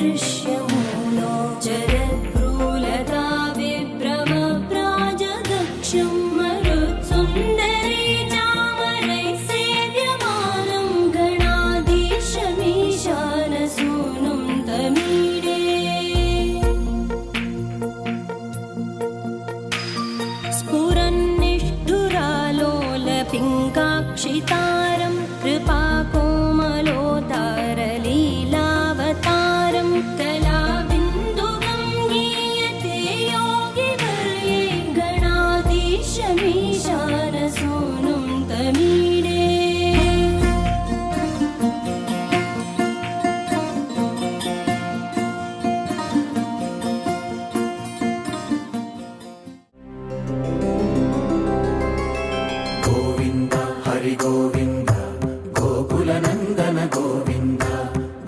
दृश्यमूलो जरद्भ्रूलता विभ्रमप्राजदक्षं मरुत्सुन्दरे चामरैः सेव्यमानं गणाधीशमीशानसूनुं तमीडे स्फुरन्निष्ठुरालोलपिङ्गाक्षितारं कृपाकोमलोतारलीलावतारं कलाबिन्दुकं गीयते योगिवर्ये गणाधीशमीशानसूनुं तमीडे गोविन्द हरि गोविन्द गोकुलनन्दन गोविन्द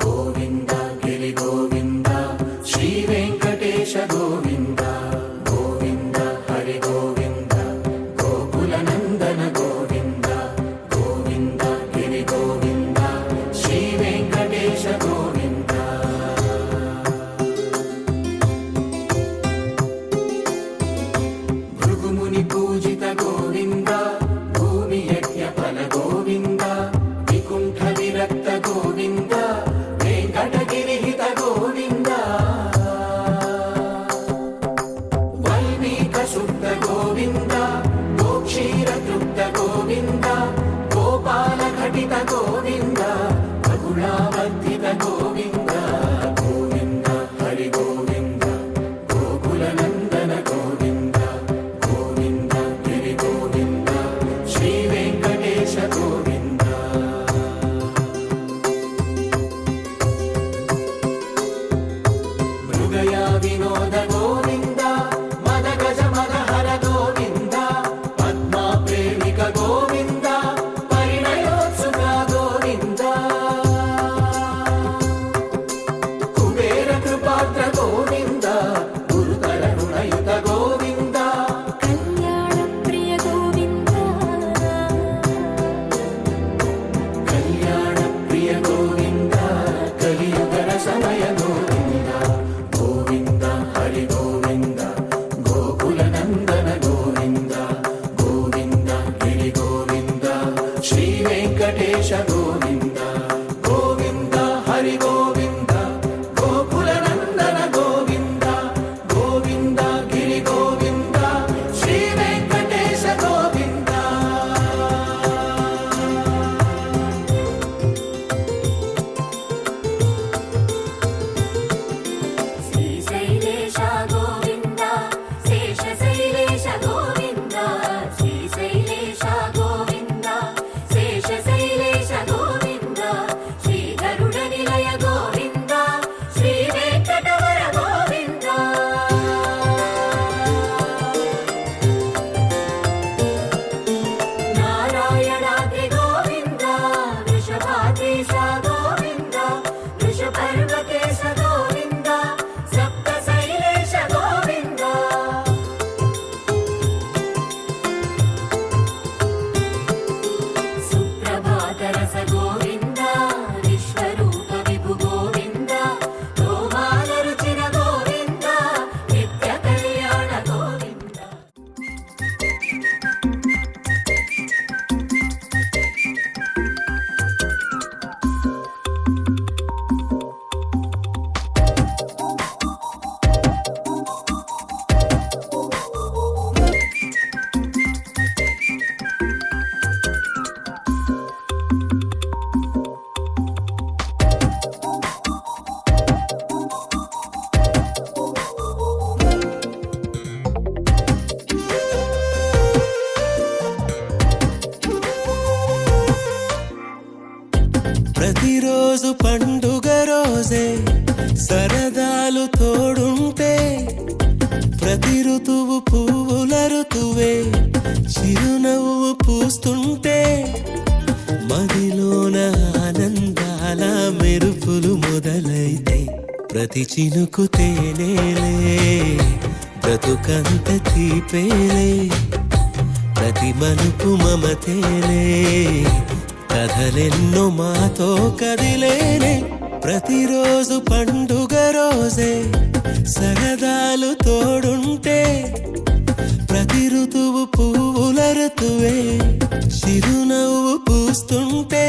गोविन्द गिरि गोविन्द श्रीवेङ्कटेश गोविन्द गोविन्द हरि गोविन्द गोकुलनन्दन गोविन्द गोविन्द गिरि गोविन्द श्रीवेङ्कटेश गोविन्द भृगुमुनि पूजित गोविन्द भूमियज्ञफल गोविन्द विकुण्ठ विरक्त गोविन्द वेङ्कटगिरिहित गोविन्द वल्मीक शुद्ध गोविन्द गोक्षीरतृप्त गोविन्द गोपालघटित गोविन्द बहुलावर्धित गोविन्द गोविन्द हरि गोविन्द गोकुलनन्दन गोविन्द गोविन्द गिरि गोविन्द श्रीवेङ्कटेश गोविन्द मृगया विनोद गोविन्द मदगज मदहर गोविन्द पद्मा प्रेमिक गोविन्द परिणयोत्सुक गोविन्द कुबेर कृपात्र गोविन्द गुरुतर ऋणयुत गोविन्द कल्याणप्रिय गोविन्द कल्याणप्रिय गोविन्द कलियुगर समय गोविन्द गोविन्द हरि गोविन्द गोकुलनन्दन गोविन्द गोविन्द गिरि गोविन्द श्रीवेङ्कटेश गोविन्द गोविन्द हरि गोविन्द गोकुलनन्दन गोविन्द गोविन्द गिरि गोविन्द श्रीवेङ्कटेश गोविन्द श्रीशैलेश गोविन्द शेषशैलेश गोविन्द श्रीशैलेश गोविन्द शेषशैलेश गोविन्द श्रीगरुडनिलय गोविन्द श्रीवेङ्कटवर गोविन्द नारायणाद्रि गोविन्द वृषभाद्रीश गोविन्द वृषपर्वतेश गोविन्द सप्तशैलेश गोविन्द सुप्रभातरस गोविन्द विश्वरूप विभु गोविन्द गोमालरुचिर गोविन्द नित्यकल्याण गोविन्द ప్రతిరోజు పండుగ రోజే సరదాలు తోడుంటే ప్రతి ఋతువు పువ్వుల ఋతువే చిరునవ్వు పూస్తుంటే మదిలోన ఆనందాల మెరుపులు మొదలైతే ప్రతి చినుకు తేనేలే బ్రతుకంత తీపేలే ప్రతి మలుపు మమతేలే కథలెన్నో మాతో కదిలేనే ప్రతిరోజు పండుగ రోజే సరదాలు తోడుంటే ప్రతి ఋతువు పువ్వుల ఋతువే చిరునవ్వు పూస్తుంటే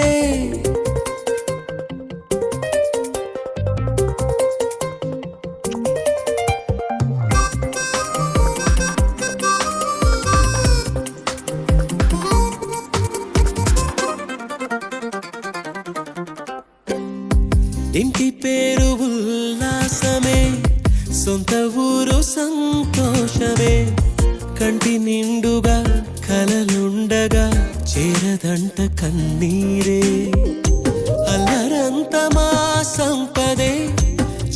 ఇంటి పేరు ఉల్లాసమే సొంత ఊరు సంతోషమే కంటి నిండుగా కలలుండగా చేరదంట కన్నీరే అల్లరంత మా సంపదే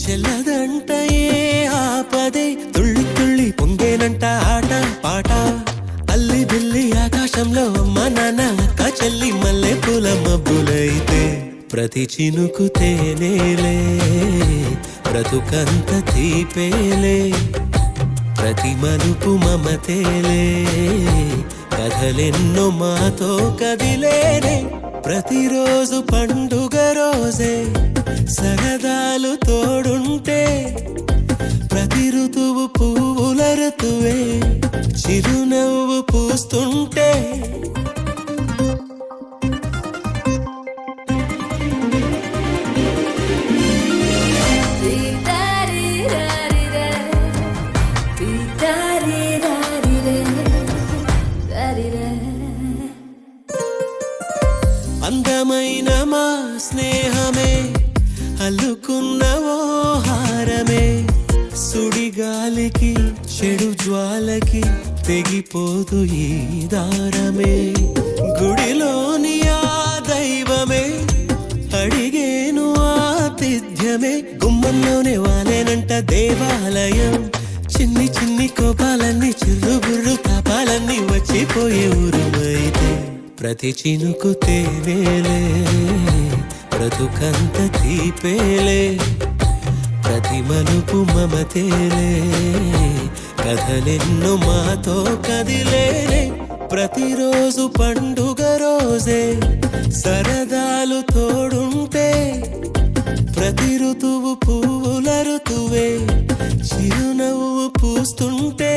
చెల్లదంట ఏ ఆపదే తుళ్ళి తుళ్ళి పొంగేనంట ఆట పాట అల్లి బిల్లి ఆకాశంలో అమ్మ నాన్న అక్క చెల్లి మల్లె పూల మబ్బులైతే ప్రతి చినుకు తేనేలే బ్రతుకంత తీపేలే ప్రతి మలుపు మమతేలే కథలెన్నో మాతో కదిలేనే ప్రతిరోజు పండుగ రోజే సరదాలు తోడుంటే ప్రతి ఋతువు పువ్వుల ఋతువే చిరునవ్వు పూస్తుంటే అందమైన మా స్నేహమే అల్లుకున్న ఓ హారమే సుడిగాలికి చెడు జ్వాలకి తెగిపోదు ఈ దారమే గుడిలోని ఆ దైవమే అడిగేను ఆతిథ్యమే గుమ్మంలోనే వాలేనంట దేవాలయం చిన్ని చిన్ని కోపాలన్నీ చిర్రుబుర్రు తాపాలన్నీ వచ్చిపోయే ఊరుమైతే ప్రతి చినుకు తేనేలే బ్రతుకంత తీపేలే ప్రతి మలుపు మమతేలే కథలెన్నో మాతో కదిలేనే ప్రతిరోజు పండుగ రోజే సరదాలు తోడుంటే ప్రతి ఋతువు పువ్వుల ఋతువే చిరునవ్వు పూస్తుంటే